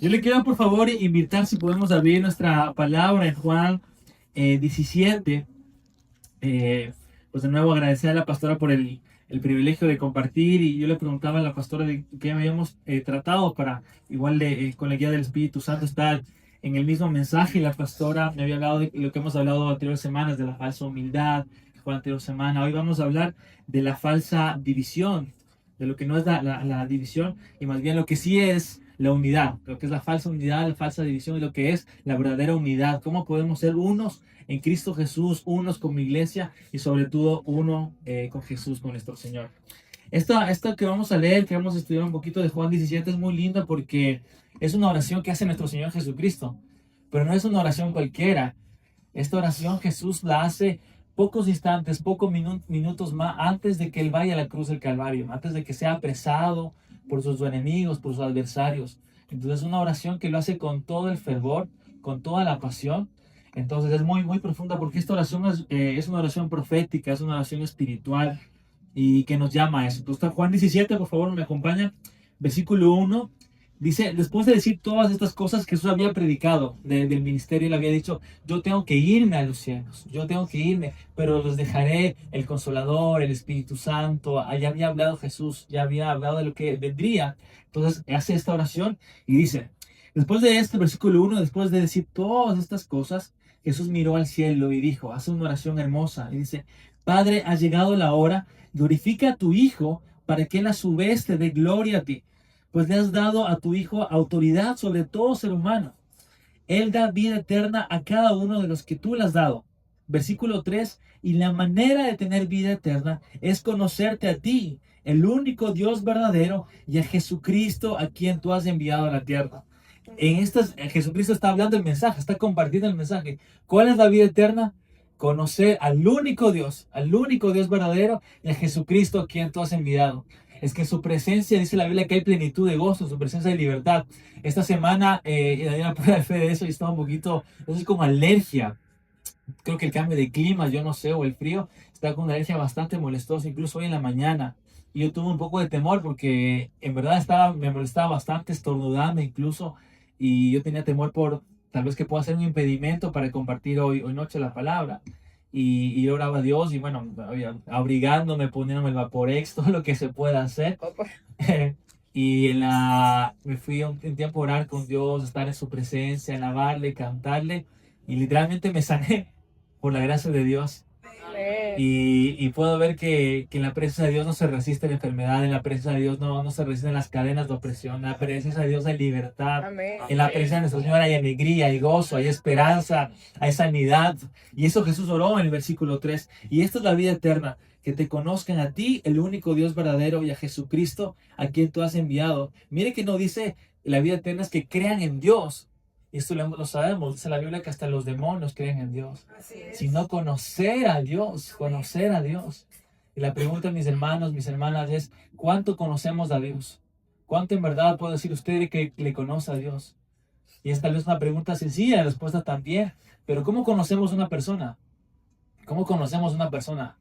Yo le quiero por favor invitar si podemos abrir nuestra palabra en Juan 17. Pues de nuevo agradecer a la pastora por el privilegio de compartir, y yo le preguntaba a la pastora de qué habíamos tratado para igual con la guía del Espíritu Santo estar en el mismo mensaje, y la pastora me había hablado de lo que hemos hablado anteriores semanas, de la falsa humildad, que fue la anterior semana. Hoy vamos a hablar de la falsa división, de lo que no es la división, y más bien lo que sí es la unidad, lo que es la falsa unidad, la falsa división, y lo que es la verdadera unidad. ¿Cómo podemos ser unos en Cristo Jesús, unos como iglesia y sobre todo uno con Jesús, con nuestro Señor? Esto que vamos a leer, que vamos a estudiar un poquito de Juan 17, es muy lindo porque es una oración que hace nuestro Señor Jesucristo, pero no es una oración cualquiera. Esta oración Jesús la hace pocos instantes, pocos minutos más antes de que Él vaya a la cruz del Calvario, antes de que sea apresado por sus enemigos, por sus adversarios. Entonces es una oración que lo hace con todo el fervor, con toda la pasión. Entonces es muy, muy profunda porque esta oración es una oración profética, es una oración espiritual y que nos llama a eso. Entonces Juan 17, por favor, me acompaña. Versículo 1. Dice, después de decir todas estas cosas que Jesús había predicado del ministerio, le había dicho: yo tengo que irme a los cielos, yo tengo que irme, pero los dejaré el Consolador, el Espíritu Santo. Ya había hablado Jesús, ya había hablado de lo que vendría. Entonces hace esta oración y dice, después de este versículo 1, después de decir todas estas cosas, Jesús miró al cielo y dijo, hace una oración hermosa, y dice: Padre, ha llegado la hora, glorifica a tu Hijo, para que Él a su vez te dé gloria a ti, pues le has dado a tu Hijo autoridad sobre todo ser humano. Él da vida eterna a cada uno de los que tú le has dado. Versículo 3. Y la manera de tener vida eterna es conocerte a ti, el único Dios verdadero, y a Jesucristo a quien tú has enviado a la tierra. En estas, Jesucristo está hablando el mensaje, está compartiendo el mensaje. ¿Cuál es la vida eterna? Conocer al único Dios verdadero, y a Jesucristo a quien tú has enviado. Es que en su presencia, dice la Biblia, que hay plenitud de gozo, en su presencia hay libertad. Esta semana, hay una prueba de fe de eso, y estaba un poquito, no sé, como alergia. Creo que el cambio de clima, yo no sé, o el frío, estaba con una alergia bastante molestosa, incluso hoy en la mañana. Y yo tuve un poco de temor porque en verdad me molestaba bastante, estornudando incluso, y yo tenía temor por tal vez que pueda ser un impedimento para compartir hoy noche la palabra. Y yo oraba a Dios y bueno, abrigándome, poniéndome el Vaporex, todo lo que se pueda hacer. Y me fui un tiempo a orar con Dios, estar en su presencia, alabarle, cantarle, y literalmente me sané por la gracia de Dios. Y puedo ver que en la presencia de Dios no se resiste la enfermedad, en la presencia de Dios no se resisten las cadenas de opresión, en la presencia de Dios hay libertad, en la presencia de nuestro Señor hay alegría, hay gozo, hay esperanza, hay sanidad. Y eso Jesús oró en el versículo 3. Y esta es la vida eterna, que te conozcan a ti, el único Dios verdadero, y a Jesucristo a quien tú has enviado. Mire que no dice la vida eterna es que crean en Dios. Y esto lo sabemos, dice la Biblia que hasta los demonios creen en Dios. Sino conocer a Dios, conocer a Dios. Y la pregunta, mis hermanos, mis hermanas, es: ¿cuánto conocemos a Dios? ¿Cuánto en verdad puede decir usted que le conoce a Dios? Y es tal vez una pregunta sencilla, la respuesta también. Pero ¿cómo conocemos una persona? ¿Cómo conocemos una persona?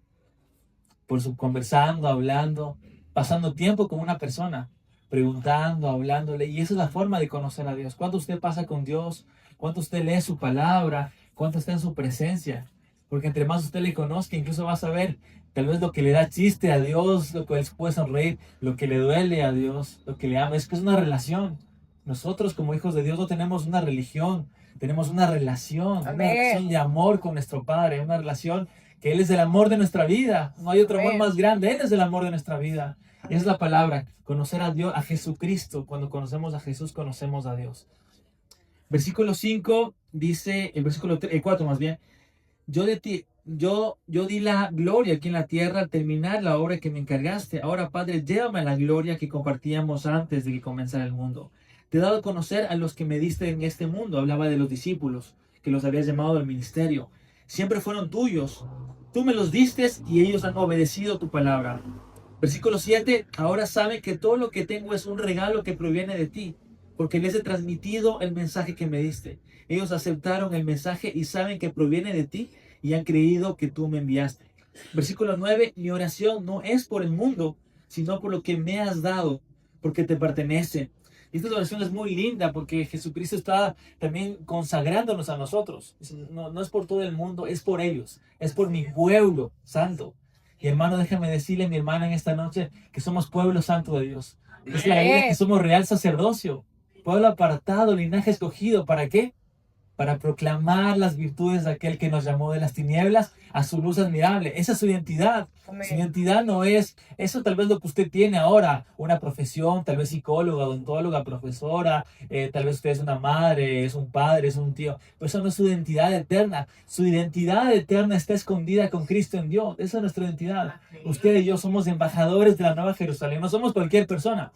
Conversando, hablando, pasando tiempo con una persona, preguntando, hablándole. Y esa es la forma de conocer a Dios. ¿Cuánto usted pasa con Dios? ¿Cuánto usted lee su palabra? ¿Cuánto está en su presencia? Porque entre más usted le conozca, incluso va a saber tal vez lo que le da chiste a Dios, lo que él puede sonreír, lo que le duele a Dios, lo que le ama. Es que es una relación. Nosotros como hijos de Dios no tenemos una religión, tenemos una relación de amor con nuestro Padre, una relación que Él es el amor de nuestra vida. No hay otro amor más grande. Él es el amor de nuestra vida. Es la palabra, conocer a Dios, a Jesucristo. Cuando conocemos a Jesús, conocemos a Dios. Versículo 5 dice, el versículo 4 más bien: yo de ti, yo di la gloria aquí en la tierra al terminar la obra que me encargaste. Ahora, Padre, llévame a la gloria que compartíamos antes de que comenzara el mundo. Te he dado a conocer a los que me diste en este mundo. Hablaba de los discípulos, que los habías llamado al ministerio. Siempre fueron tuyos. Tú me los diste y ellos han obedecido tu palabra. Versículo 7. Ahora saben que todo lo que tengo es un regalo que proviene de ti, porque les he transmitido el mensaje que me diste. Ellos aceptaron el mensaje y saben que proviene de ti y han creído que tú me enviaste. Versículo 9. Mi oración no es por el mundo, sino por lo que me has dado, porque te pertenece. Y esta oración es muy linda porque Jesucristo está también consagrándonos a nosotros. No, no es por todo el mundo, es por ellos, es por mi pueblo santo. Y hermano, déjame decirle, mi hermana, en esta noche que somos pueblo santo de Dios. Es la Biblia que somos real sacerdocio, pueblo apartado, linaje escogido. ¿Para qué? Para proclamar las virtudes de aquel que nos llamó de las tinieblas a su luz admirable. Esa es su identidad. Amén. Su identidad no es eso, tal vez lo que usted tiene ahora, una profesión, tal vez psicóloga, odontóloga, profesora, tal vez usted es una madre, es un padre, es un tío, pero eso no es su identidad eterna. Su identidad eterna está escondida con Cristo en Dios. Esa es nuestra identidad. Usted y yo somos embajadores de la Nueva Jerusalén, no somos cualquier persona.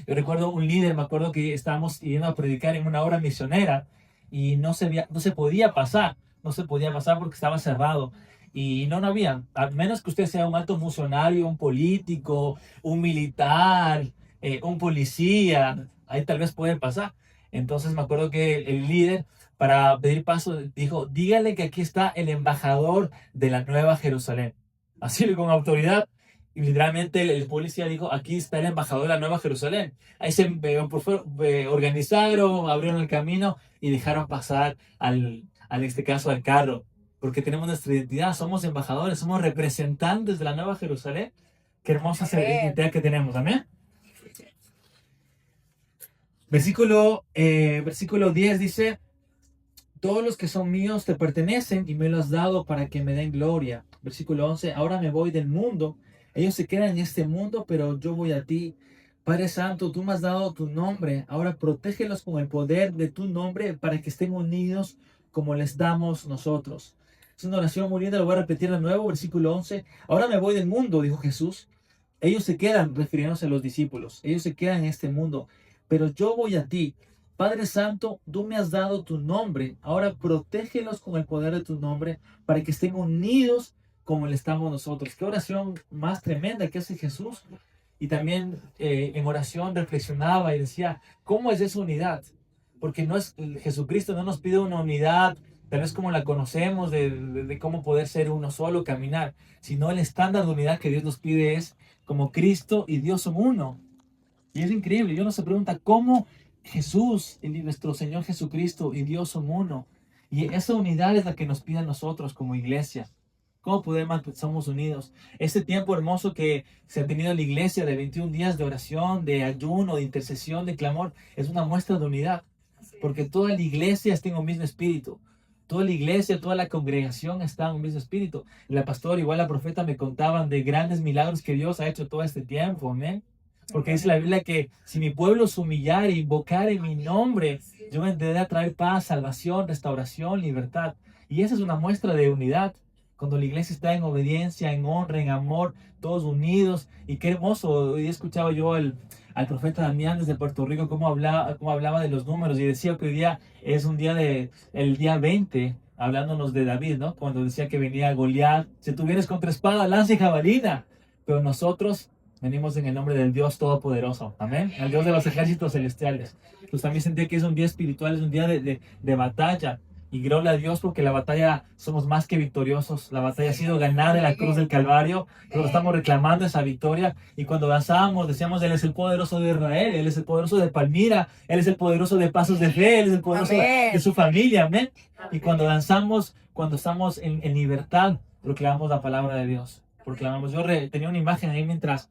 Yo recuerdo un líder, me acuerdo que estábamos yendo a predicar en una obra misionera y no se podía pasar, no se podía pasar porque estaba cerrado. Y no había, a menos que usted sea un alto funcionario, un político, un militar, un policía, ahí tal vez puede pasar. Entonces me acuerdo que el líder, para pedir paso, dijo, dígale que aquí está el embajador de la Nueva Jerusalén. Así con autoridad. Y literalmente el policía dijo, aquí está el embajador de la Nueva Jerusalén. Ahí se organizaron, abrieron el camino y dejaron pasar en este caso al carro. Porque tenemos nuestra identidad, somos embajadores, somos representantes de la Nueva Jerusalén. Qué hermosa identidad que tenemos, amén. Versículo 10 dice, todos los que son míos te pertenecen y me lo has dado para que me den gloria. Versículo 11, ahora me voy del mundo. Ellos se quedan en este mundo, pero yo voy a ti. Padre Santo, tú me has dado tu nombre. Ahora protégelos con el poder de tu nombre para que estén unidos como les damos nosotros. Es una oración muy linda, lo voy a repetir de nuevo. Versículo 11, ahora me voy del mundo, dijo Jesús. Ellos se quedan, refiriéndose a los discípulos. Ellos se quedan en este mundo, pero yo voy a ti. Padre Santo, tú me has dado tu nombre. Ahora protégelos con el poder de tu nombre para que estén unidos como le estamos nosotros. Qué oración más tremenda que hace Jesús. Y también en oración reflexionaba y decía, ¿cómo es esa unidad? Porque no es, Jesucristo no nos pide una unidad, tal vez como la conocemos, de cómo poder ser uno solo, caminar, sino el estándar de unidad que Dios nos pide es como Cristo y Dios son uno. Y es increíble, y uno se pregunta, ¿cómo Jesús, nuestro Señor Jesucristo y Dios son uno? Y esa unidad es la que nos pide a nosotros como iglesia. ¿Cómo podemos, somos unidos? Este tiempo hermoso que se ha tenido en la iglesia de 21 días de oración, de ayuno, de intercesión, de clamor, es una muestra de unidad. Porque toda la iglesia está en un mismo espíritu. Toda la iglesia, toda la congregación está en un mismo espíritu. La pastora, igual la profeta, me contaban de grandes milagros que Dios ha hecho todo este tiempo. Amén. Porque dice la Biblia que si mi pueblo se humillare e invocare mi nombre, yo vendré a traer paz, salvación, restauración, libertad. Y esa es una muestra de unidad. Cuando la iglesia está en obediencia, en honra, en amor, todos unidos. Y qué hermoso. Hoy escuchaba yo al profeta Damián desde Puerto Rico cómo hablaba de los números. Y decía que hoy día es un día el día 20, hablándonos de David, ¿no? Cuando decía que venía Goliat. Si tú vienes contra espada, lanza y jabalina. Pero nosotros venimos en el nombre del Dios Todopoderoso. Amén. El Dios de los ejércitos celestiales. Pues también sentí que es un día espiritual, es un día de batalla. Y gloria a Dios porque la batalla somos más que victoriosos. La batalla ha sido ganada en la cruz del Calvario. Pero estamos reclamando esa victoria. Y cuando danzamos, decíamos, Él es el poderoso de Israel. Él es el poderoso de Palmira. Él es el poderoso de Pasos de Fe. Él es el poderoso de su familia. Amén. Y cuando danzamos, cuando estamos en libertad, proclamamos la palabra de Dios. Proclamamos. Yo tenía una imagen ahí mientras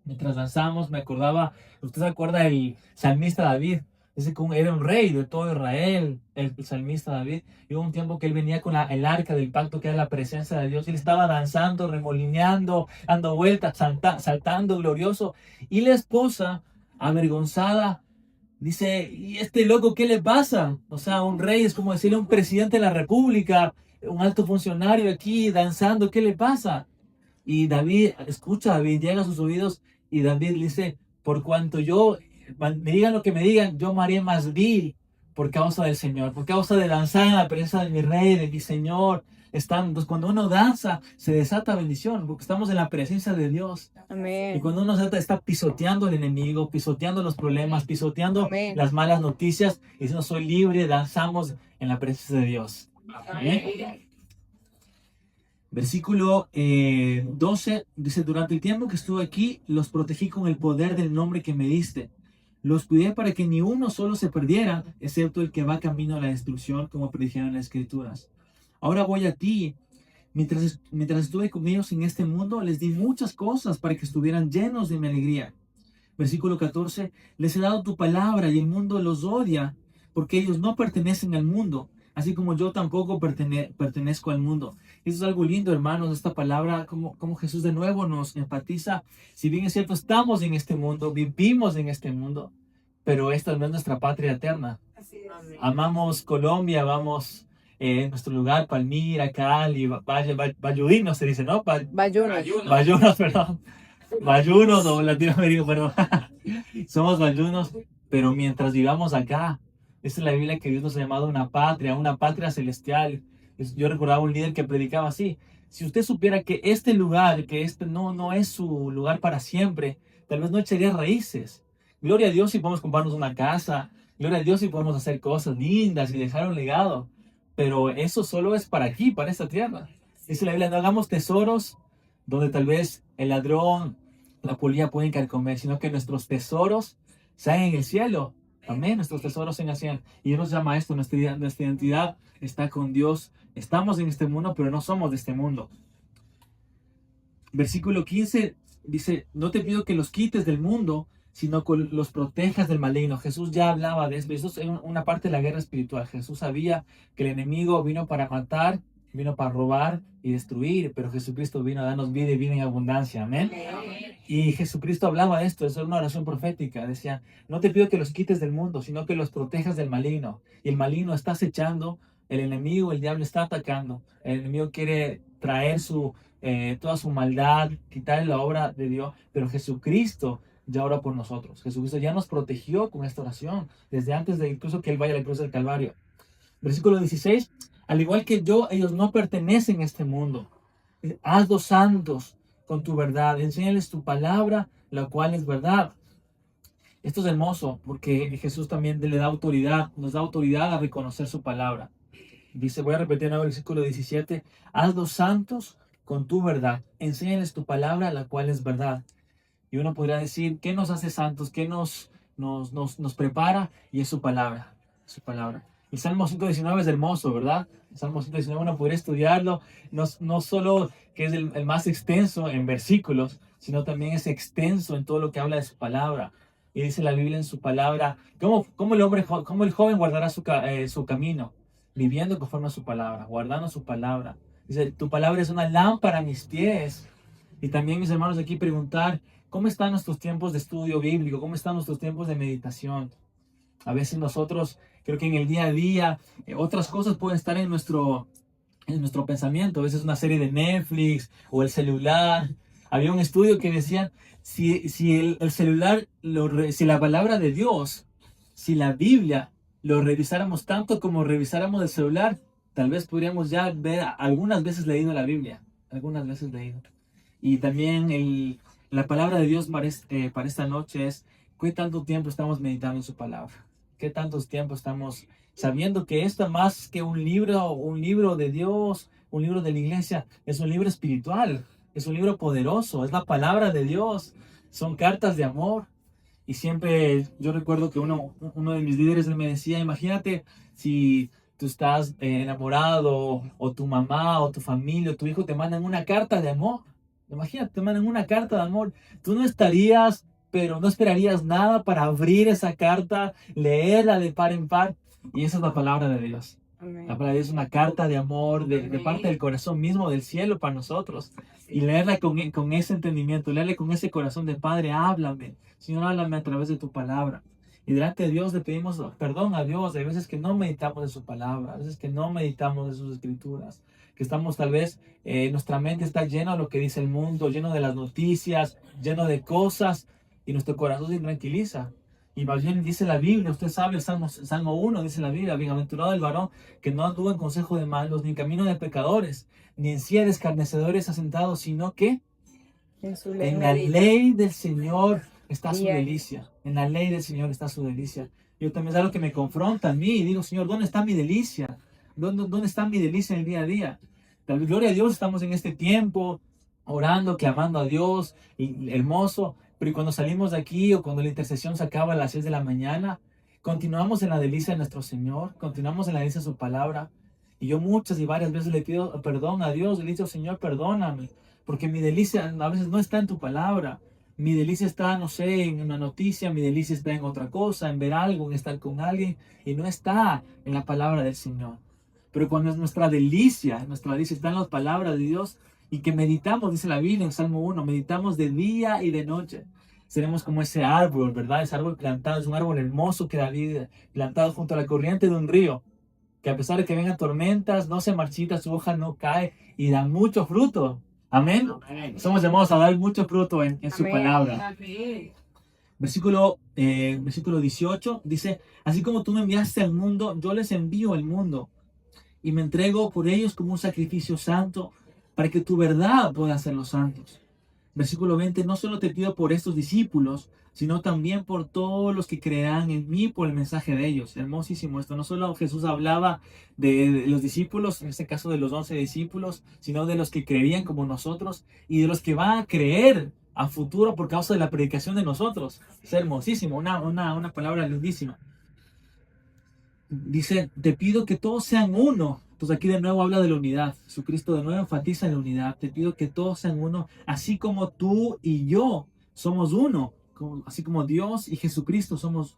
danzamos, me acordaba, ¿usted se acuerda el salmista David? Ese que era un rey de todo Israel, el salmista David. Y hubo un tiempo que él venía con el arca del pacto, que era la presencia de Dios. Y él estaba danzando, remolineando, dando vueltas, saltando glorioso. Y la esposa, avergonzada, dice, ¿y este loco qué le pasa? O sea, un rey es como decirle a un presidente de la república, un alto funcionario aquí danzando, ¿qué le pasa? Y David, escucha, David, llega a sus oídos y David le dice, por cuanto me digan lo que me digan, yo me haré más vil por causa del Señor, por causa de danzar en la presencia de mi Rey, de mi Señor. Entonces, cuando uno danza, se desata bendición, porque estamos en la presencia de Dios. Amén. Y cuando uno está pisoteando al enemigo, pisoteando los problemas, pisoteando Amén. las malas noticias, y diciendo, soy libre, danzamos en la presencia de Dios. Amén. Versículo 12 dice, durante el tiempo que estuve aquí, los protegí con el poder del nombre que me diste. Los cuidé para que ni uno solo se perdiera, excepto el que va camino a la destrucción, como predijeron las Escrituras. Ahora voy a ti. Mientras estuve con ellos en este mundo, les di muchas cosas para que estuvieran llenos de mi alegría. Versículo 14, les he dado tu palabra y el mundo los odia, porque ellos no pertenecen al mundo, así como yo tampoco pertenezco al mundo. Eso es algo lindo, hermanos, esta palabra, como Jesús de nuevo nos enfatiza. Si bien es cierto, estamos en este mundo, vivimos en este mundo, pero esta no es nuestra patria eterna. Así es. Amamos Colombia, amamos nuestro lugar, Palmira, Cali, Valladolid, se dice, ¿no? Bayunos. Bayunos, perdón. Bayunos o Latinoamérica, perdón. Somos bayunos, pero mientras vivamos acá, esta es la Biblia que Dios nos ha llamado una patria celestial. Yo recordaba un líder que predicaba así: si usted supiera que este lugar, que este no es su lugar para siempre, tal vez no echaría raíces. Gloria a Dios si podemos comprarnos una casa, gloria a Dios si podemos hacer cosas lindas y dejar un legado, pero eso solo es para aquí, para esta tierra. Dice la Biblia, no hagamos tesoros donde tal vez el ladrón, la polilla pueden carcomer, sino que nuestros tesoros sean en el cielo. Amén, nuestros tesoros en el cielo. Y Dios nos llama a esto, nuestra identidad está con Dios. Estamos en este mundo, pero no somos de este mundo. Versículo 15 dice, no te pido que los quites del mundo, sino que los protejas del maligno. Jesús ya hablaba de eso. Eso es una parte de la guerra espiritual. Jesús sabía que el enemigo vino para matar, vino para robar y destruir, pero Jesucristo vino a darnos vida y vida en abundancia. Amén. Y Jesucristo hablaba de esto, eso es una oración profética. Decía, no te pido que los quites del mundo, sino que los protejas del maligno. Y el maligno está acechando, el enemigo, el diablo está atacando. El enemigo quiere traer toda su maldad, quitarle la obra de Dios, pero Jesucristo ya ora por nosotros. Jesucristo ya nos protegió con esta oración, desde antes de incluso que Él vaya a la cruz del Calvario. Versículo 16, al igual que yo, ellos no pertenecen a este mundo. Hazlos santos con tu verdad, enséñales tu palabra, la cual es verdad. Esto es hermoso, porque Jesús también le da autoridad, nos da autoridad a reconocer su palabra. Dice, voy a repetir el versículo 17, hazlos santos con tu verdad, enséñales tu palabra, la cual es verdad. Y uno podría decir, ¿qué nos hace santos? ¿Qué nos prepara? Y es su palabra, su palabra. El Salmo 119 es hermoso, ¿verdad? El Salmo 119 uno podría estudiarlo, no solo que es el más extenso en versículos, sino también es extenso en todo lo que habla de su palabra. Y dice la Biblia en su palabra, ¿cómo el joven guardará su camino? Viviendo conforme a su palabra, guardando su palabra. Dice, tu palabra es una lámpara a mis pies. Y también, mis hermanos, aquí preguntar, ¿cómo están nuestros tiempos de estudio bíblico? ¿Cómo están nuestros tiempos de meditación? A veces nosotros, creo que en el día a día, otras cosas pueden estar en nuestro pensamiento. A veces una serie de Netflix o el celular. Había un estudio que decía, si el celular, si la palabra de Dios, si la Biblia, lo revisáramos tanto como revisáramos el celular, tal vez podríamos ya ver algunas veces leído la Biblia. Algunas veces leído. Y también la palabra de Dios para esta noche es, ¿qué tanto tiempo estamos meditando en su palabra? ¿Qué tantos tiempo estamos sabiendo que esto más que un libro de Dios, un libro de la iglesia, es un libro espiritual, es un libro poderoso, es la palabra de Dios, son cartas de amor? Y siempre yo recuerdo que uno de mis líderes me decía, imagínate si tú estás enamorado o tu mamá o tu familia o tu hijo te mandan una carta de amor. Imagínate, te mandan una carta de amor. Tú no estarías, pero no esperarías nada para abrir esa carta, leerla de par en par. Y esa es la palabra de Dios. Amén. La palabra de Dios es una carta de amor de parte del corazón mismo del cielo para nosotros. Y leerla con ese entendimiento, leerla con ese corazón de Padre, háblame. Señor, háblame a través de tu palabra. Y delante de Dios le pedimos perdón a Dios. Hay veces que no meditamos de su palabra, a veces que no meditamos de sus escrituras, que estamos tal vez, nuestra mente está llena de lo que dice el mundo, lleno de las noticias, lleno de cosas, y nuestro corazón se tranquiliza. Y más bien dice la Biblia, usted sabe, el Salmo 1 dice la Biblia, bienaventurado el varón que no anduvo en consejo de malos, ni en camino de pecadores, ni en silla de escarnecedores asentado, sino que en la ley del Señor está su delicia. En la ley del Señor está su delicia. Yo también es algo que me confronta a mí y digo, Señor, ¿dónde está mi delicia? ¿Dónde está mi delicia en el día a día? Gloria a Dios, estamos en este tiempo orando, clamando a Dios, y hermoso, pero cuando salimos de aquí o cuando la intercesión se acaba a las 6 de la mañana, continuamos en la delicia de nuestro Señor, continuamos en la delicia de su palabra. Y yo muchas y varias veces le pido perdón a Dios, le digo, Señor, perdóname, porque mi delicia a veces no está en tu palabra. Mi delicia está, no sé, en una noticia, mi delicia está en otra cosa, en ver algo, en estar con alguien, y no está en la palabra del Señor. Pero cuando es nuestra delicia está en las palabras de Dios y que meditamos, dice la Biblia en Salmo 1, meditamos de día y de noche. Seremos como ese árbol, ¿verdad? Ese árbol plantado, es un árbol hermoso que David plantado junto a la corriente de un río, que a pesar de que vengan tormentas, no se marchita, su hoja no cae y da mucho fruto. Amén. Amén. Somos llamados a dar mucho fruto en su palabra. Amén. Versículo 18 dice, así como tú me enviaste al mundo, yo les envío al mundo y me entrego por ellos como un sacrificio santo para que tu verdad pueda hacerlos santos. Versículo 20, no solo te pido por estos discípulos, sino también por todos los que creerán en mí por el mensaje de ellos. Hermosísimo esto. No solo Jesús hablaba de los discípulos, en este caso de los 11 discípulos, sino de los que creían como nosotros y de los que van a creer a futuro por causa de la predicación de nosotros. Es hermosísimo, una palabra lindísima. Dice, te pido que todos sean uno. Entonces aquí de nuevo habla de la unidad. Jesucristo de nuevo enfatiza en la unidad. Te pido que todos sean uno, así como tú y yo somos uno. Así como Dios y Jesucristo somos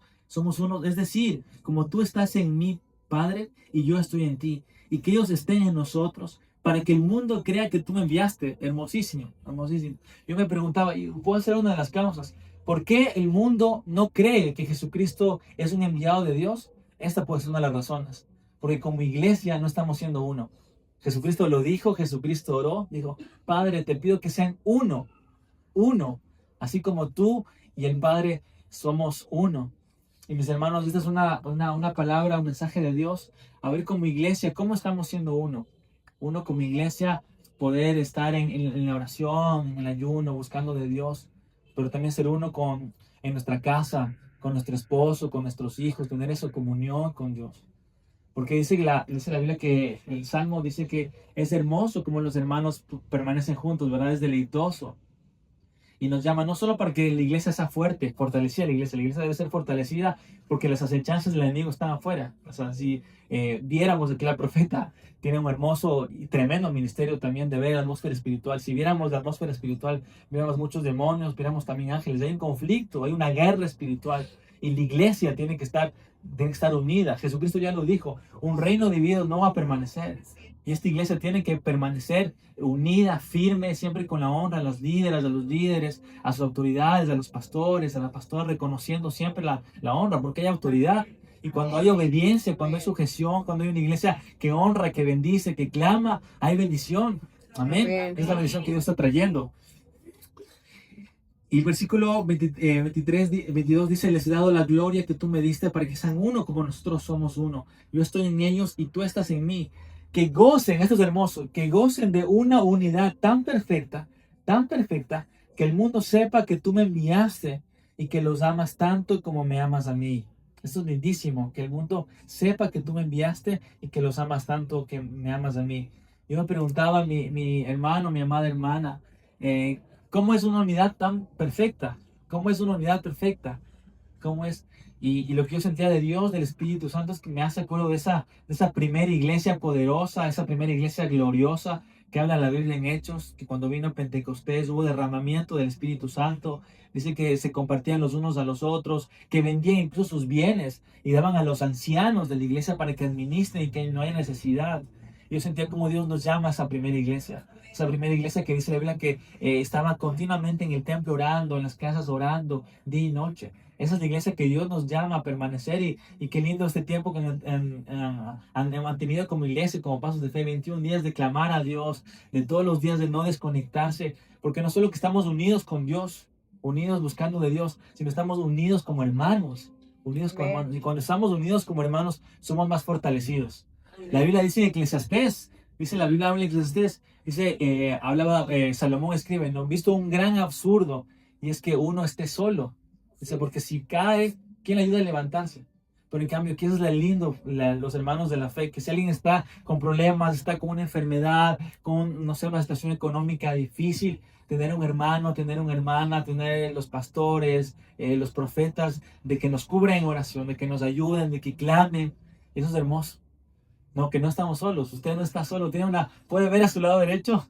uno. Es decir, como tú estás en mí, Padre, y yo estoy en ti. Y que ellos estén en nosotros, para que el mundo crea que tú me enviaste. Hermosísimo, hermosísimo. Yo me preguntaba, y puede ser una de las causas, ¿por qué el mundo no cree que Jesucristo es un enviado de Dios? Esta puede ser una de las razones. Porque como iglesia no estamos siendo uno. Jesucristo lo dijo, Jesucristo oró, dijo, Padre, te pido que sean uno, así como tú y el Padre somos uno. Y mis hermanos, esta es una palabra, un mensaje de Dios. A ver como iglesia, ¿cómo estamos siendo uno? Uno como iglesia, poder estar en la oración, en el ayuno, buscando de Dios, pero también ser uno en nuestra casa, con nuestro esposo, con nuestros hijos, tener esa comunión con Dios. Porque dice la Biblia que el Salmo dice que es hermoso como los hermanos permanecen juntos, ¿verdad? Es deleitoso. Y nos llama no solo para que la iglesia sea fuerte, fortalecida la iglesia debe ser fortalecida porque las acechanzas del enemigo están afuera. O sea, si viéramos que la profeta tiene un hermoso y tremendo ministerio también de ver la atmósfera espiritual, si viéramos la atmósfera espiritual, viéramos muchos demonios, viéramos también ángeles, hay un conflicto, hay una guerra espiritual y la iglesia tiene que estar unida. Jesucristo ya lo dijo, un reino dividido no va a permanecer. Y esta iglesia tiene que permanecer unida, firme, siempre con la honra a los líderes, a sus autoridades, a los pastores, a la pastora, reconociendo siempre la honra, porque hay autoridad. Y cuando hay obediencia, cuando hay sujeción, cuando hay una iglesia que honra, que bendice, que clama, hay bendición. Amén. Es la bendición que Dios está trayendo. Y el versículo 22 dice, les he dado la gloria que tú me diste para que sean uno como nosotros somos uno. Yo estoy en ellos y tú estás en mí. Que gocen, esto es hermoso, que gocen de una unidad tan perfecta, que el mundo sepa que tú me enviaste y que los amas tanto como me amas a mí. Esto es lindísimo, que el mundo sepa que tú me enviaste y que los amas tanto que me amas a mí. Yo me preguntaba a mi hermano, mi amada hermana, ¿cómo es una unidad tan perfecta? ¿Cómo es una unidad perfecta? ¿Cómo es? Y lo que yo sentía de Dios, del Espíritu Santo, es que me hace acuerdo de esa primera iglesia poderosa, esa primera iglesia gloriosa que habla la Biblia en Hechos, que cuando vino Pentecostés hubo derramamiento del Espíritu Santo. Dice que se compartían los unos a los otros, que vendían incluso sus bienes y daban a los ancianos de la iglesia para que administren y que no haya necesidad. Yo sentía como Dios nos llama a esa primera iglesia que dice la Biblia que estaba continuamente en el templo orando, en las casas orando, día y noche. Esa es la iglesia que Dios nos llama a permanecer y qué lindo este tiempo que han mantenido como iglesia, como Pasos de Fe, 21 días de clamar a Dios, de todos los días de no desconectarse, porque no solo que estamos unidos con Dios, unidos buscando de Dios, sino estamos unidos como hermanos, y cuando estamos unidos como hermanos somos más fortalecidos. La Biblia dice en Eclesiastés, Salomón escribe, no he visto un gran absurdo, y es que uno esté solo. Dice, porque si cae, ¿quién le ayuda a levantarse? Pero en cambio, ¿qué es lo lindo, los hermanos de la fe? Que si alguien está con problemas, está con una enfermedad, con, no sé, una situación económica difícil, tener un hermano, tener una hermana, tener los pastores, los profetas, de que nos cubran en oración, de que nos ayuden, de que clamen. Eso es hermoso. No, que no estamos solos. Usted no está solo. Puede ver a su lado derecho,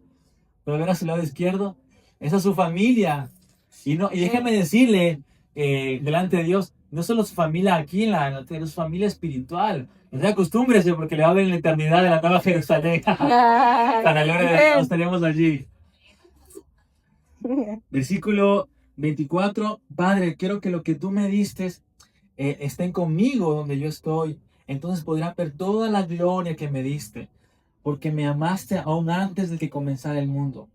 puede ver a su lado izquierdo. Esa es su familia. Y déjeme decirle, delante de Dios, no solo su familia aquí en la tierra, es su familia espiritual. O sea, acostúmbrese porque le va a ver en la eternidad de la Nueva Jerusalén. Para la gloria de Dios estaremos allí. Versículo 24. Padre, quiero que lo que tú me diste estén conmigo donde yo estoy. Entonces podrán ver toda la gloria que me diste, porque me amaste aún antes de que comenzara el mundo.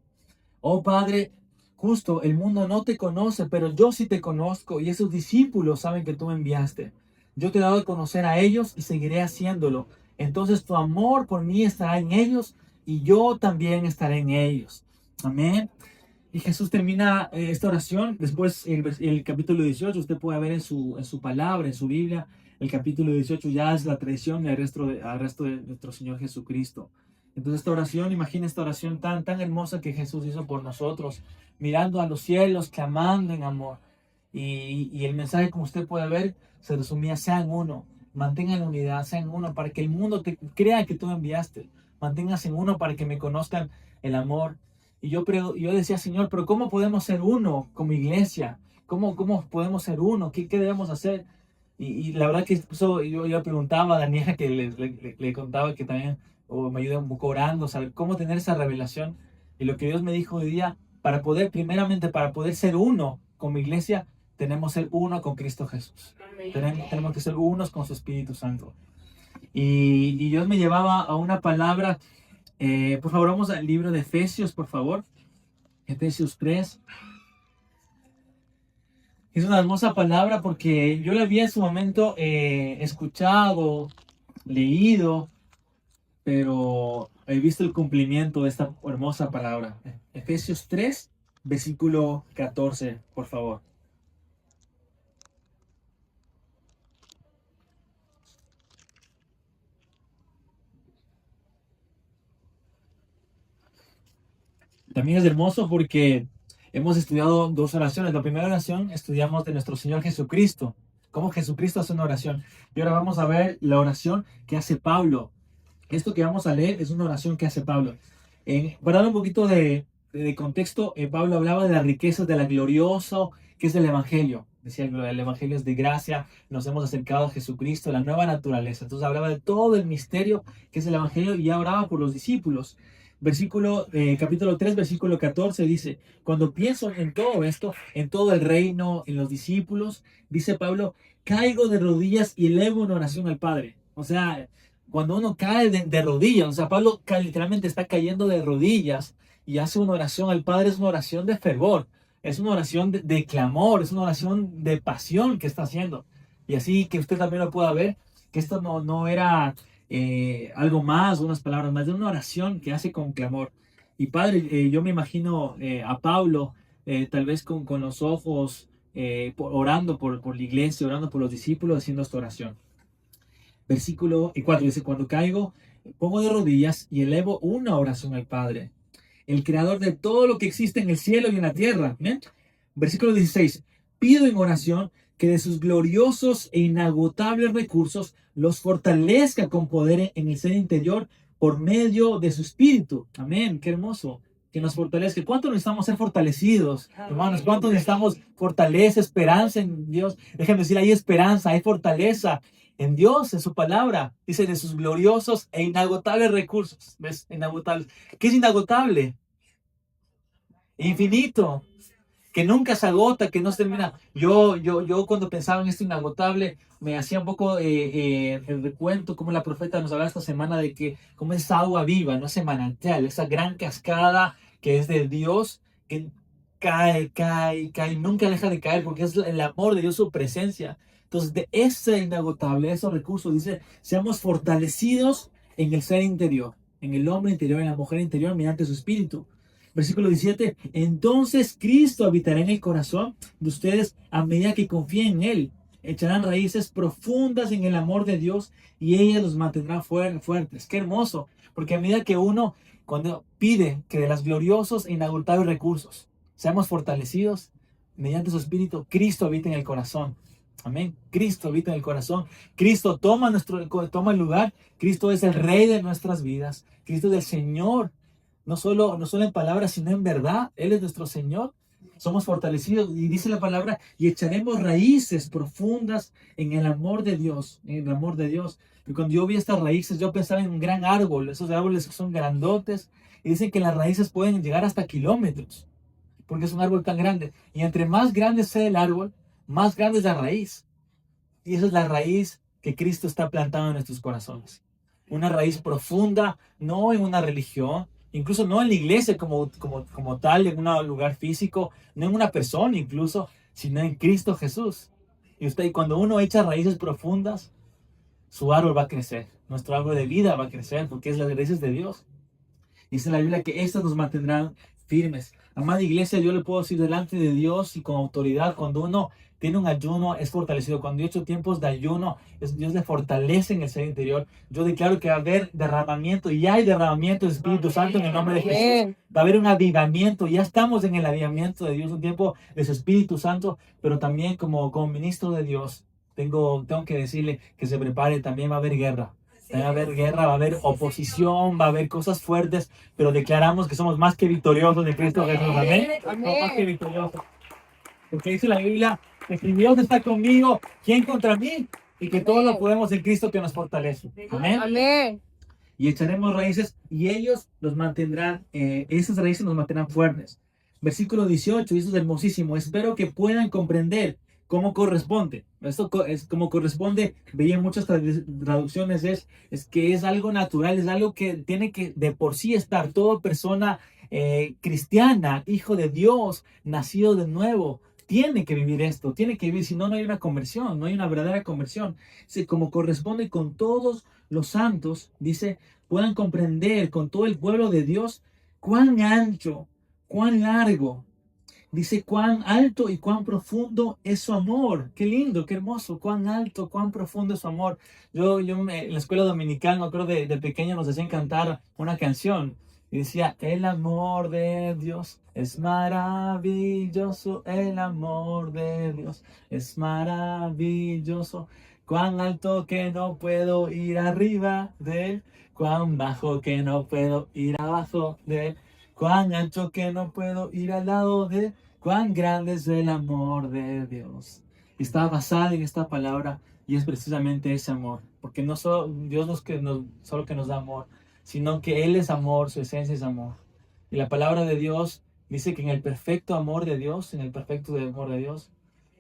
Oh Padre, justo, el mundo no te conoce, pero yo sí te conozco y esos discípulos saben que tú me enviaste. Yo te he dado a conocer a ellos y seguiré haciéndolo. Entonces tu amor por mí estará en ellos y yo también estaré en ellos. Amén. Y Jesús termina esta oración. Después el capítulo 18, usted puede ver en su palabra, en su Biblia, el capítulo 18 ya es la tradición y al resto de nuestro Señor Jesucristo. Entonces esta oración, imagina esta oración tan hermosa que Jesús hizo por nosotros, mirando a los cielos, clamando en amor. Y el mensaje, como usted puede ver, se resumía: sean uno, mantengan la unidad, sean uno, para que el mundo te crea que tú me enviaste. Manténganse en uno para que me conozcan el amor. Y yo decía: Señor, pero ¿cómo podemos ser uno como iglesia? ¿Cómo podemos ser uno? ¿Qué debemos hacer? Y la verdad que eso yo preguntaba a Daniela, que le contaba que también me ayuda un poco orando, saber cómo tener esa revelación. Y lo que Dios me dijo hoy día, primeramente, para poder ser uno como iglesia, tenemos que ser uno con Cristo Jesús. Tenemos que ser unos con su Espíritu Santo. Y Dios me llevaba a una palabra. Por favor, vamos al libro de Efesios, por favor. Efesios 3. Es una hermosa palabra porque yo la había en su momento escuchado, leído, pero he visto el cumplimiento de esta hermosa palabra. Efesios 3, versículo 14, por favor. También es hermoso porque hemos estudiado dos oraciones. La primera oración estudiamos de nuestro Señor Jesucristo, cómo Jesucristo hace una oración. Y ahora vamos a ver la oración que hace Pablo. Esto que vamos a leer es una oración que hace Pablo. Para dar un poquito de contexto, Pablo hablaba de las riquezas de la gloriosa que es el Evangelio. Decía, el Evangelio es de gracia, nos hemos acercado a Jesucristo, la nueva naturaleza. Entonces hablaba de todo el misterio que es el Evangelio y ya oraba por los discípulos. Capítulo 3, versículo 14 dice: cuando pienso en todo esto, en todo el reino, en los discípulos, dice Pablo, caigo de rodillas y elevo una oración al Padre. O sea, cuando uno cae de rodillas, o sea, Pablo literalmente está cayendo de rodillas y hace una oración al Padre, es una oración de fervor, es una oración de clamor, es una oración de pasión que está haciendo. Y así que usted también lo pueda ver, que esto no era algo más, unas palabras más, de una oración que hace con clamor. Y Padre, yo me imagino a Pablo, tal vez con los ojos, orando por la iglesia, orando por los discípulos, haciendo esta oración. Versículo 4 dice: cuando caigo, pongo de rodillas y elevo una oración al Padre, el creador de todo lo que existe en el cielo y en la tierra. ¿Bien? Versículo 16: pido en oración que de sus gloriosos e inagotables recursos los fortalezca con poder en el ser interior por medio de su espíritu. Amén. Qué hermoso. Que nos fortalezca. ¿Cuánto necesitamos ser fortalecidos, hermanos? ¿Cuánto necesitamos fortaleza, esperanza en Dios? Déjenme decir, hay esperanza, hay fortaleza en Dios, en su palabra. Dice: de sus gloriosos e inagotables recursos. ¿Ves? Inagotables. ¿Qué es inagotable? Infinito, que nunca se agota, que no se termina. Yo cuando pensaba en esto inagotable, me hacía un poco el recuento, como la profeta nos hablaba esta semana de que como es agua viva, no ese manantial, esa gran cascada que es de Dios, que cae, nunca deja de caer, porque es el amor de Dios, su presencia. Entonces, de ese inagotable, esos recursos, dice: seamos fortalecidos en el ser interior, en el hombre interior, en la mujer interior, mediante su espíritu. Versículo 17: entonces Cristo habitará en el corazón de ustedes a medida que confíen en Él. echarán raíces profundas en el amor de Dios y ellas los mantendrán fuertes. Qué hermoso, porque a medida que uno, cuando pide que de los gloriosos e inagotables recursos seamos fortalecidos mediante su Espíritu, Cristo habita en el corazón. Amén. Cristo habita en el corazón. Cristo toma el lugar. Cristo es el Rey de nuestras vidas. Cristo es el Señor. No solo en palabras, sino en verdad. Él es nuestro Señor. Somos fortalecidos. Y dice la palabra, y echaremos raíces profundas en el amor de Dios. En el amor de Dios. Y cuando yo vi estas raíces, yo pensaba en un gran árbol. Esos árboles que son grandotes. Y dicen que las raíces pueden llegar hasta kilómetros. Porque es un árbol tan grande. Y entre más grande sea el árbol, más grande es la raíz. Y esa es la raíz que Cristo está plantando en nuestros corazones. Una raíz profunda, no en una religión, incluso no en la iglesia como tal, en un lugar físico, no en una persona incluso, sino en Cristo Jesús. Y cuando uno echa raíces profundas, su árbol va a crecer. Nuestro árbol de vida va a crecer porque es las raíces de Dios. Dice la Biblia que estas nos mantendrán firmes. Amada iglesia, yo le puedo decir delante de Dios y con autoridad, cuando uno tiene un ayuno, es fortalecido. Cuando yo he hecho tiempos de ayuno, Dios le fortalece en el ser interior. Yo declaro que va a haber derramamiento, y hay derramamiento del Espíritu Santo en el nombre de Jesús. Va a haber un avivamiento, ya estamos en el avivamiento de Dios, un tiempo de su Espíritu Santo, pero también como ministro de Dios, tengo que decirle que se prepare, también va a haber guerra. Va a haber guerra, va a haber oposición, va a haber cosas fuertes, pero declaramos que somos más que victoriosos en Cristo Jesús. Amén. Somos más que victoriosos. Porque dice la Biblia que si Dios está conmigo, ¿quién contra mí? Y que todo lo podemos en Cristo que nos fortalece. Amén. Amén. Y echaremos raíces y ellos los mantendrán, esas raíces nos mantendrán fuertes. Versículo 18, y esto es hermosísimo. Espero que puedan comprender cómo corresponde. Esto es como corresponde, veía en muchas traducciones, es que es algo natural, es algo que tiene que de por sí estar. Toda persona cristiana, hijo de Dios, nacido de nuevo, tiene que vivir esto, tiene que vivir, si no, no hay una conversión, no hay una verdadera conversión. Dice, como corresponde con todos los santos, dice, puedan comprender con todo el pueblo de Dios cuán ancho, cuán largo. Dice cuán alto y cuán profundo es su amor. Qué lindo, qué hermoso. Cuán alto, cuán profundo es su amor. En la escuela dominical, me acuerdo de pequeño, nos hacían cantar una canción. Y decía, el amor de Dios es maravilloso. El amor de Dios es maravilloso. Cuán alto que no puedo ir arriba de él. Cuán bajo que no puedo ir abajo de él. Cuán ancho que no puedo ir al lado de él. Cuán grande es el amor de Dios. Y está basada en esta palabra y es precisamente ese amor. Porque no solo Dios solo que nos da amor, sino que Él es amor, su esencia es amor. Y la palabra de Dios dice que en el perfecto amor de Dios, en el perfecto amor de Dios,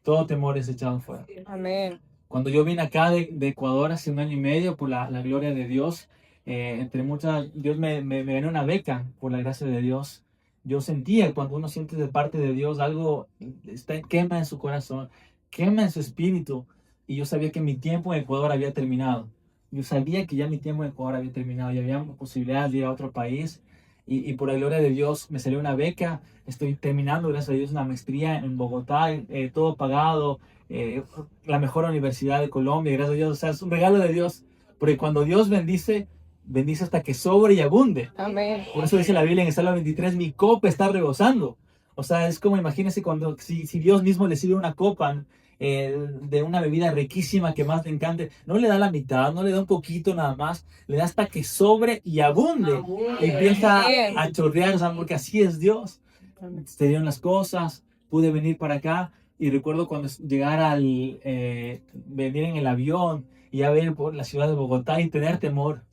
todo temor es echado fuera. Amén. Cuando yo vine acá de Ecuador hace 1 año y medio, por la gloria de Dios, entre muchas, Dios me ganó una beca por la gracia de Dios. Yo sentía, cuando uno siente de parte de Dios, algo quema en su corazón, quema en su espíritu. Y yo sabía que mi tiempo en Ecuador había terminado. Yo sabía que ya mi tiempo en Ecuador había terminado y había posibilidades de ir a otro país. Y por la gloria de Dios me salió una beca. Estoy terminando, gracias a Dios, una maestría en Bogotá, todo pagado. La mejor universidad de Colombia, gracias a Dios. O sea, es un regalo de Dios. Porque cuando Dios bendice, bendice hasta que sobre y abunde. Amén. Por eso dice la Biblia en el Salmo 23, mi copa está rebosando. O sea, es como, imagínense si Dios mismo le sirve una copa de una bebida riquísima que más le encante, no le da la mitad, no le da un poquito nada más, le da hasta que sobre y abunde. Y empieza a chorrear, ¿saben? Porque así es Dios. Se dieron las cosas, pude venir para acá y recuerdo cuando llegar venir en el avión y a ver por la ciudad de Bogotá y tener temor.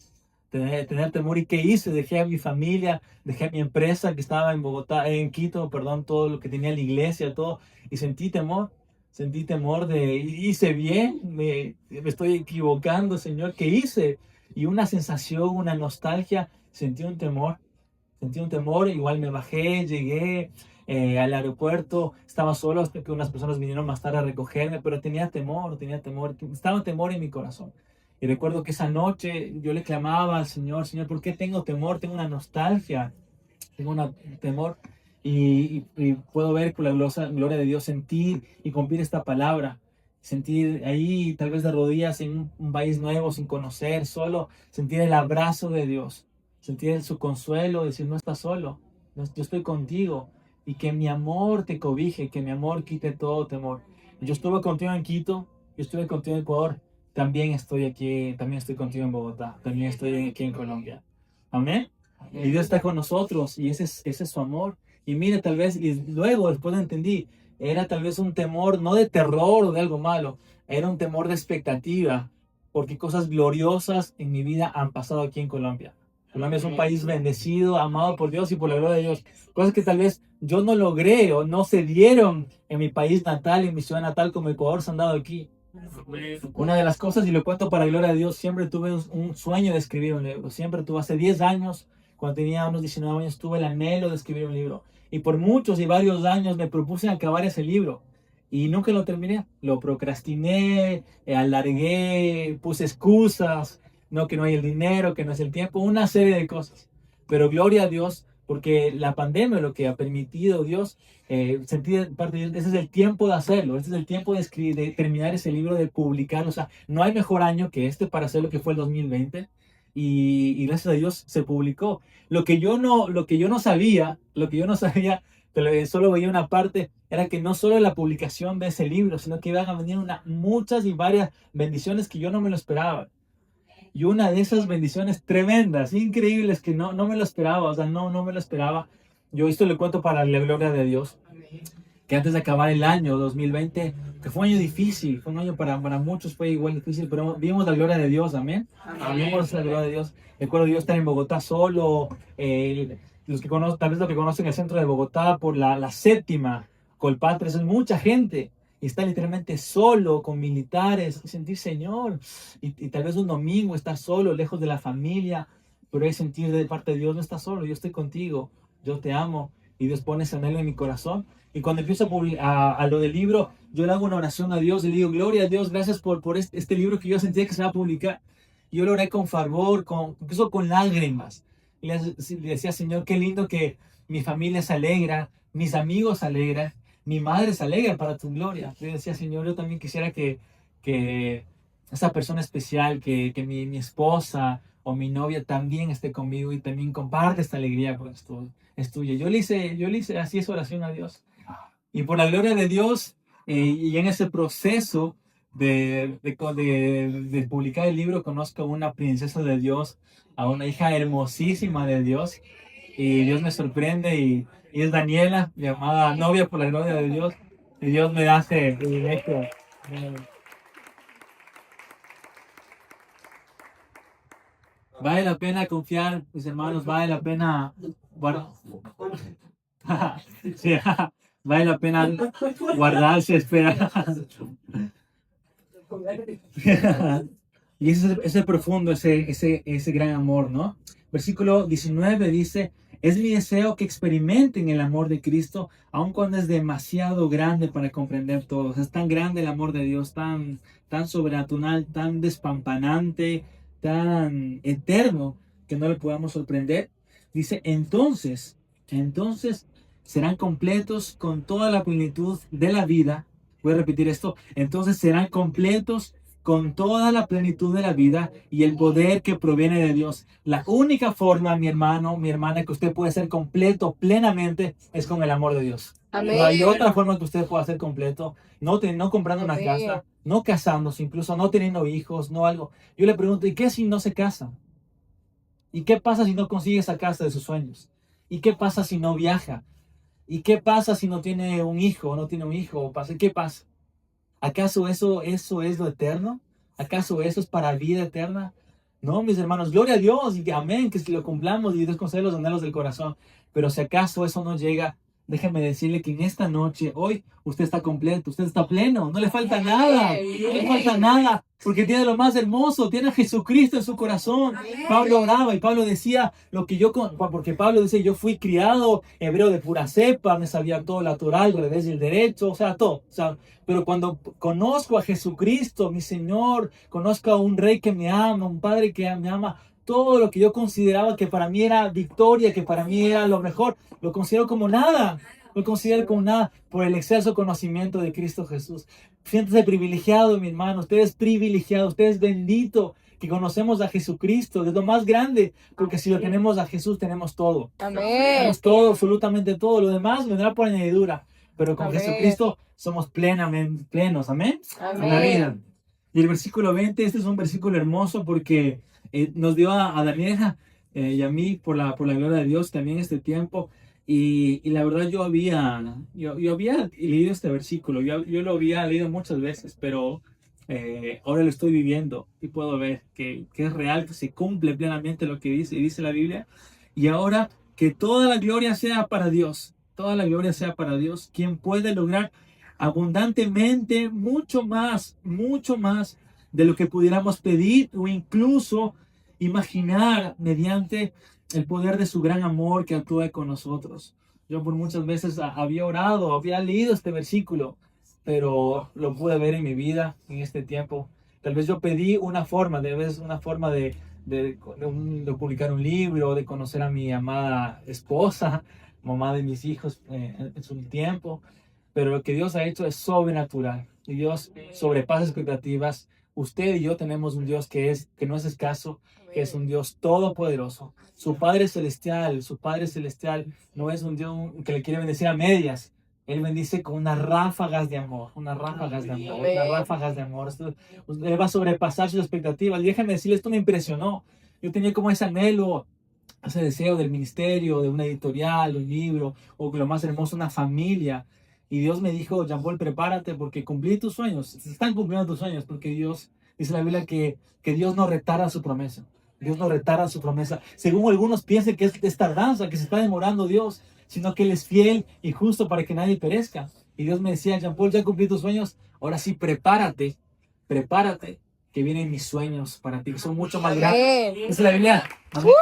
Tener temor. ¿Y qué hice? Dejé a mi familia, dejé a mi empresa que estaba en Bogotá, en Quito, perdón, todo lo que tenía la iglesia, todo, y sentí temor hice bien, me estoy equivocando, Señor, ¿qué hice? Y una sensación, una nostalgia, sentí un temor, igual me bajé, llegué al aeropuerto, estaba solo hasta que unas personas vinieron más tarde a recogerme, pero tenía temor, estaba temor en mi corazón. Y recuerdo que esa noche yo le clamaba al Señor, Señor, ¿por qué tengo temor? Tengo una nostalgia, tengo un temor. Y puedo ver con la gloria de Dios sentir y cumplir esta palabra. sentir ahí tal vez de rodillas en un país nuevo sin conocer, solo sentir el abrazo de Dios, sentir su consuelo, decir no estás solo, yo estoy contigo y que mi amor te cobije, que mi amor quite todo temor. Yo estuve contigo en Quito, yo estuve contigo en Ecuador, también estoy aquí, también estoy contigo en Bogotá, también estoy aquí en Colombia. Amén. Y Dios está con nosotros y ese es su amor. Y mire, tal vez, y luego después entendí, era tal vez un temor, no de terror o de algo malo, era un temor de expectativa, porque cosas gloriosas en mi vida han pasado aquí en Colombia. Colombia es un país bendecido, amado por Dios y por la gloria de Dios. Cosas que tal vez yo no logré o no se dieron en mi país natal, en mi ciudad natal como Ecuador, se han dado aquí. Una de las cosas, y lo cuento para la gloria de Dios, siempre tuve un sueño de escribir un libro. Siempre tuve, hace 10 años, cuando tenía unos 19 años, tuve el anhelo de escribir un libro. Y por muchos y varios años me propuse acabar ese libro. Y nunca lo terminé. Lo procrastiné, alargué, puse excusas, no que no hay el dinero, que no es el tiempo, una serie de cosas. Pero gloria a Dios, porque la pandemia lo que ha permitido Dios, sentir parte de Dios, ese es el tiempo de hacerlo, ese es el tiempo de escribir, de terminar ese libro, de publicarlo. O sea, no hay mejor año que este para hacer lo que fue el 2020. Y gracias a Dios se publicó. Lo que yo no sabía, pero solo veía una parte, era que no solo la publicación de ese libro, sino que iban a venir muchas y varias bendiciones que yo no me lo esperaba. Y una de esas bendiciones tremendas, increíbles, que no me lo esperaba, o sea, no me lo esperaba. Yo esto le cuento para la gloria de Dios, que antes de acabar el año 2020, que fue un año difícil, fue un año para muchos, fue igual difícil, pero vimos la gloria de Dios, amén. Vimos la gloria de Dios. Recuerdo yo estar en Bogotá solo, los que conocen, tal vez los que conocen el centro de Bogotá por la séptima, Colpatria, es mucha gente. Y estar literalmente solo con militares y sentir, Señor, y tal vez un domingo estar solo, lejos de la familia, pero es sentir de parte de Dios, no estás solo, yo estoy contigo, yo te amo, y Dios pone ese anhelo en mi corazón. Y cuando empiezo a lo del libro, yo le hago una oración a Dios y le digo, gloria a Dios, gracias por este libro que yo sentía que se va a publicar. Y yo lo oré con fervor, incluso con lágrimas. Y le decía, Señor, qué lindo que mi familia se alegra, mis amigos se alegran, mi madre se alegra para tu gloria. Yo decía, Señor, yo también quisiera que esa persona especial, que mi esposa o mi novia también esté conmigo y también comparte esta alegría con esto. Es tuya. Yo le hice así esa oración a Dios. Y por la gloria de Dios, y en ese proceso de publicar el libro, conozco a una princesa de Dios, a una hija hermosísima de Dios. Y Dios me sorprende y es Daniela, mi amada novia por la gloria de Dios. Y Dios me hace el privilegio. Vale la pena confiar, mis hermanos, vale la pena. Bueno, sí, vale la pena guardarse, esperar. Y ese profundo, ese gran amor, ¿no? Versículo 19 dice, es mi deseo que experimenten el amor de Cristo, aun cuando es demasiado grande para comprender todo. O sea, es tan grande el amor de Dios, tan sobrenatural, tan despampanante, tan eterno, que no le podamos sorprender. Dice, entonces serán completos con toda la plenitud de la vida. Voy a repetir esto. Entonces serán completos con toda la plenitud de la vida y el poder que proviene de Dios. La única forma, mi hermano, mi hermana, que usted puede ser completo plenamente es con el amor de Dios. Amén. No hay otra forma que usted pueda ser completo. No comprando una casa, no casándose, incluso no teniendo hijos, no algo. Yo le pregunto, ¿y qué si no se casa? ¿Y qué pasa si no consigue esa casa de sus sueños? ¿Y qué pasa si no viaja? ¿Y qué pasa si no tiene un hijo o no tiene un hijo? ¿Qué pasa? ¿Acaso eso es lo eterno? ¿Acaso eso es para vida eterna? No, mis hermanos, gloria a Dios y amén, que si lo cumplamos y Dios concede los anhelos del corazón. Pero si acaso eso no llega, déjeme decirle que en esta noche, hoy, usted está completo, usted está pleno, no le falta nada, no le falta nada, porque tiene lo más hermoso, tiene a Jesucristo en su corazón. Pablo oraba y Pablo decía porque Pablo dice, yo fui criado hebreo de pura cepa, me sabía todo lo natural, el revés y el derecho, o sea, todo. O sea, pero cuando conozco a Jesucristo, mi Señor, conozco a un Rey que me ama, un Padre que me ama, todo lo que yo consideraba que para mí era victoria, que para mí era lo mejor, lo considero como nada. no considere como nada por el excelso conocimiento de Cristo Jesús. Siéntese privilegiado, mi hermano. Usted es privilegiado, usted es bendito que conocemos a Jesucristo. Es lo más grande, porque si lo tenemos a Jesús, tenemos todo. Amén. Tenemos todo, absolutamente todo. Lo demás vendrá por añadidura. Pero con Amén. Jesucristo somos plenamente plenos. Amén. Amén. En la vida. Y el versículo 20, este es un versículo hermoso porque nos dio a Daniela y a mí, por la gloria de Dios, también este tiempo. Y la verdad yo había leído este versículo, yo lo había leído muchas veces, pero ahora lo estoy viviendo y puedo ver que es real, que se cumple plenamente lo que dice la Biblia. Y ahora que toda la gloria sea para Dios, toda la gloria sea para Dios, quien puede lograr abundantemente mucho más de lo que pudiéramos pedir o incluso imaginar mediante el poder de su gran amor que actúa con nosotros. Yo por muchas veces había orado, había leído este versículo, pero lo pude ver en mi vida en este tiempo. Tal vez yo pedí una forma, de publicar un libro, de conocer a mi amada esposa, mamá de mis hijos en su tiempo, pero lo que Dios ha hecho es sobrenatural y Dios sobrepasa expectativas. Usted y yo tenemos un Dios que no es escaso, que es un Dios todopoderoso. Su Padre Celestial no es un Dios que le quiere bendecir a medias. Él bendice con unas ráfagas de amor, unas ráfagas de amor, unas ráfagas de amor. Él va a sobrepasar sus expectativas. Y déjame decirle, esto me impresionó. Yo tenía como ese anhelo, ese deseo del ministerio, de una editorial, un libro, o lo más hermoso, una familia. Y Dios me dijo, Jean-Paul, prepárate porque cumplí tus sueños. Se están cumpliendo tus sueños porque Dios, dice la Biblia que Dios no retarda su promesa. Dios no retarda su promesa. Según algunos piensan que es tardanza, que se está demorando Dios, sino que Él es fiel y justo para que nadie perezca. Y Dios me decía, Jean-Paul, ya cumplí tus sueños, ahora sí prepárate, que vienen mis sueños para ti, que son mucho más grandes. Dice la Biblia. Amén.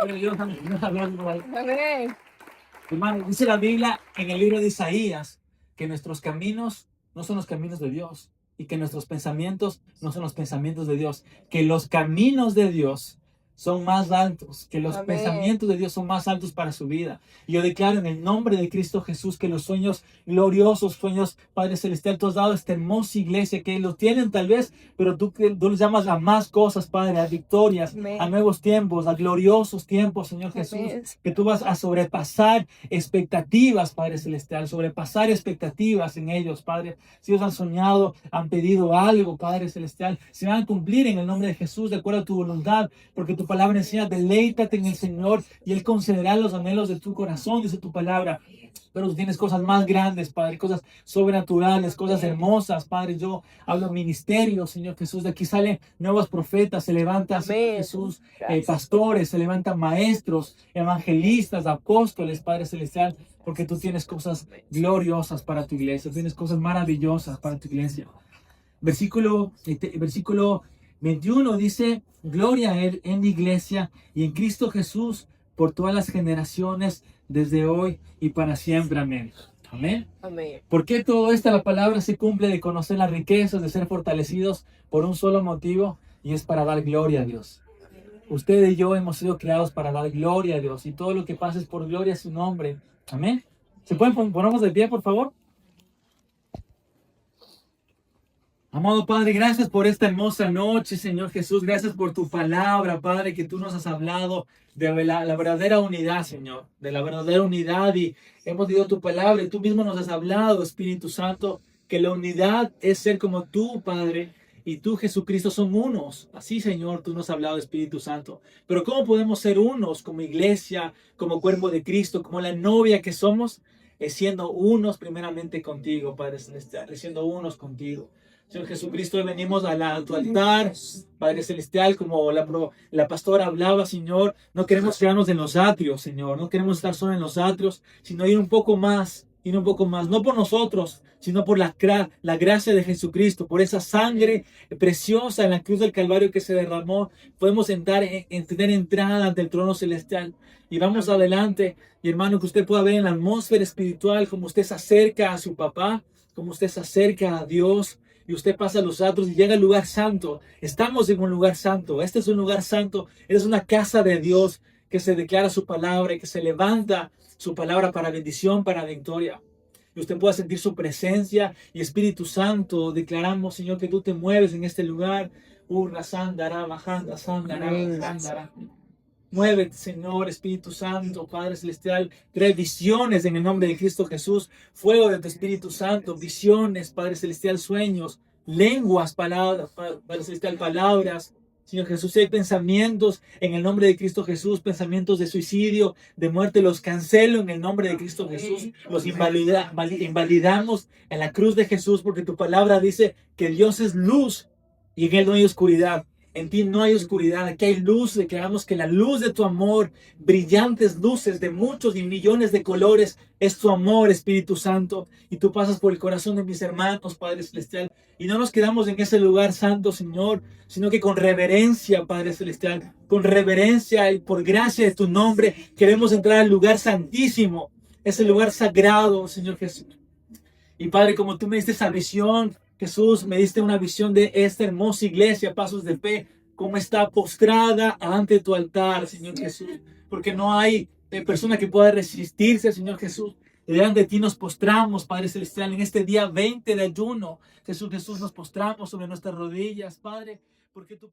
Hermano, dice la Biblia en el libro de Isaías que nuestros caminos no son los caminos de Dios y que nuestros pensamientos no son los pensamientos de Dios, que los caminos de Dios son más altos, que los Amén. Pensamientos de Dios son más altos para su vida. Y yo declaro en el nombre de Cristo Jesús que los sueños gloriosos, sueños, Padre Celestial, tú has dado esta hermosa iglesia, que los tienen tal vez, pero tú los llamas a más cosas, Padre, a victorias, Amén. a nuevos tiempos, a gloriosos tiempos, Señor Jesús, Amén. que tú vas a sobrepasar expectativas, Padre Celestial, sobrepasar expectativas en ellos, Padre. Si ellos han soñado, han pedido algo, Padre Celestial, se van a cumplir en el nombre de Jesús, de acuerdo a tu voluntad, porque tu palabra enseña, deleítate en el Señor y Él concederá los anhelos de tu corazón, dice tu palabra. Pero tú tienes cosas más grandes, Padre, cosas sobrenaturales, cosas hermosas, Padre. Yo hablo ministerio, Señor Jesús. De aquí salen nuevos profetas, se levantan, Señor Jesús, pastores, se levantan maestros, evangelistas, apóstoles, Padre Celestial, porque tú tienes cosas gloriosas para tu iglesia, tienes cosas maravillosas para tu iglesia. Versículo 21 dice, gloria a Él en la iglesia y en Cristo Jesús por todas las generaciones, desde hoy y para siempre. Amén. Amén. Amén. ¿Por qué todo esto? La palabra se cumple de conocer las riquezas, de ser fortalecidos por un solo motivo, y es para dar gloria a Dios. Usted y yo hemos sido creados para dar gloria a Dios, y todo lo que pasa es por gloria a su nombre. Amén. ¿Se pueden ponernos de pie, por favor? Amado Padre, gracias por esta hermosa noche, Señor Jesús. Gracias por tu palabra, Padre, que tú nos has hablado de la verdadera unidad, Señor. De la verdadera unidad, y hemos leído tu palabra y tú mismo nos has hablado, Espíritu Santo, que la unidad es ser como tú, Padre, y tú, Jesucristo, son unos. Así, Señor, tú nos has hablado, Espíritu Santo. Pero ¿cómo podemos ser unos como iglesia, como cuerpo de Cristo, como la novia que somos? Es siendo unos primeramente contigo, Padre Celestial, es siendo unos contigo. Señor Jesucristo, hoy venimos a tu altar, Padre Celestial, como la pastora hablaba, Señor. No queremos quedarnos en los atrios, Señor. No queremos estar solo en los atrios, sino ir un poco más, no por nosotros, sino por la gracia de Jesucristo, por esa sangre preciosa en la cruz del Calvario que se derramó. Podemos tener entrada ante el trono celestial. Y vamos adelante, y hermano, que usted pueda ver en la atmósfera espiritual como usted se acerca a su papá, como usted se acerca a Dios. Y usted pasa los atrios y llega al lugar santo. Estamos en un lugar santo. Este es un lugar santo. Es una casa de Dios que se declara su palabra y que se levanta su palabra para bendición, para victoria. y usted pueda sentir su presencia. Y Espíritu Santo, declaramos, Señor, que tú te mueves en este lugar. Urra, sandara, bajanda, sandara, sandara. Muévete, Señor, Espíritu Santo, Padre Celestial. Trae visiones en el nombre de Cristo Jesús. Fuego de tu Espíritu Santo. Visiones, Padre Celestial, sueños, lenguas, palabras, Padre Celestial, palabras. Señor Jesús, si hay pensamientos en el nombre de Cristo Jesús, pensamientos de suicidio, de muerte, los cancelo en el nombre de Cristo Jesús. Los invalidamos en la cruz de Jesús, porque tu palabra dice que Dios es luz y en Él no hay oscuridad. En ti no hay oscuridad, aquí hay luz. Declaramos que la luz de tu amor, brillantes luces de muchos y millones de colores, es tu amor, Espíritu Santo. Y tú pasas por el corazón de mis hermanos, Padre Celestial. Y no nos quedamos en ese lugar santo, Señor, sino que con reverencia, Padre Celestial, con reverencia y por gracia de tu nombre, queremos entrar al lugar santísimo, ese lugar sagrado, Señor Jesús. Y Padre, como tú me diste esa visión, Jesús, me diste una visión de esta hermosa iglesia, Pasos de Fe, como está postrada ante tu altar, Señor Jesús. Porque no hay persona que pueda resistirse, Señor Jesús. Delante de ti nos postramos, Padre Celestial, en este día 20 de ayuno. Jesús, nos postramos sobre nuestras rodillas, Padre, porque tu